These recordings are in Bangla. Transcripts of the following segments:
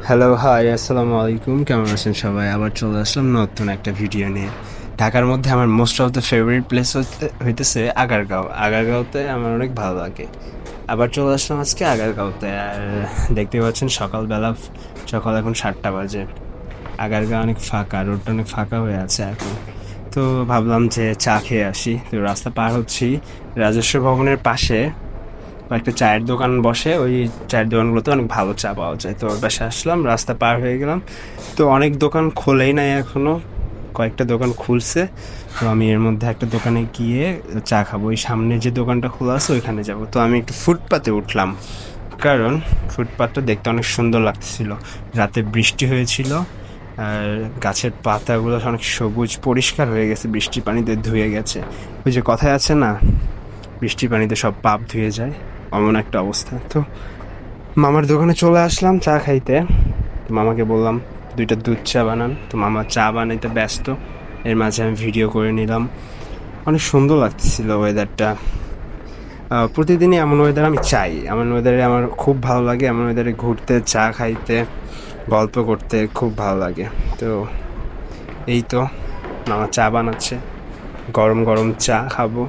হ্যালো, হাই, আসসালামু আলাইকুম। কেমন আছেন সবাই? আবার চলে আসলাম নতুন একটা ভিডিও নিয়ে। ঢাকার মধ্যে আমার most of the favourite place হইতেছে আগারগাঁও। আগারগাঁওতে আমার অনেক ভালো লাগে। আবার চলে আসলাম আজকে আগারগাঁওতে। আর দেখতে পাচ্ছেন সকালবেলা, সকাল এখন 7টা বাজে। আগারগাঁও অনেক ফাঁকা, রোডটা অনেক ফাঁকা হয়ে আছে এখন। তো ভাবলাম যে চা খেয়ে আসি। তো রাস্তা পার হচ্ছি, রাজস্ব ভবনের পাশে কয়েকটা চায়ের দোকান বসে। ওই চায়ের দোকানগুলোতে অনেক ভালো চা পাওয়া যায়। তো ওর পাশে আসলাম, রাস্তা পার হয়ে গেলাম। তো অনেক দোকান খোলেই নাই এখনো, কয়েকটা দোকান খুলছে। তো আমি এর মধ্যে একটা দোকানে গিয়ে চা খাবো। ওই সামনে যে দোকানটা খোলা আছে ওইখানে যাব। তো আমি একটু ফুটপাতে উঠলাম, কারণ ফুটপাতটা দেখতে অনেক সুন্দর লাগছিল। রাতে বৃষ্টি হয়েছিল, আর গাছের পাতাগুলো অনেক সবুজ পরিষ্কার হয়ে গেছে, বৃষ্টির পানিতে ধুয়ে গেছে। ওই যে কথায় আছে না, বৃষ্টির পানিতে সব পাপ ধুয়ে যায়, এমন একটা অবস্থা। তো মামার দোকানে চলে আসলাম চা খাইতে। তো মামাকে বললাম 2টা দুধ চা বানান। তো মামা চা বানাইতে ব্যস্ত, এর মাঝে আমি ভিডিও করে নিলাম। অনেক সুন্দর লাগতেছিল ওয়েদারটা। প্রতিদিনই এমন ওয়েদার আমি চাই, এমন ওয়েদারে আমার খুব ভালো লাগে। এমন ওয়েদারে ঘুরতে, চা খাইতে, গল্প করতে খুব ভালো লাগে। তো এই তো মামা চা বানাচ্ছে, গরম গরম চা খাবো,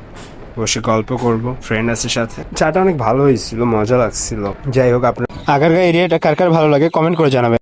বসে গল্প করব, ফ্রেন্ড আছে সাথে। চাটা অনেক ভালো হয়েছিল, মজা লাগছিল। যাই হোক, আপনার আগারগাঁও এরিয়াটা কার কার ভালো লাগে কমেন্ট করে জানাবেন।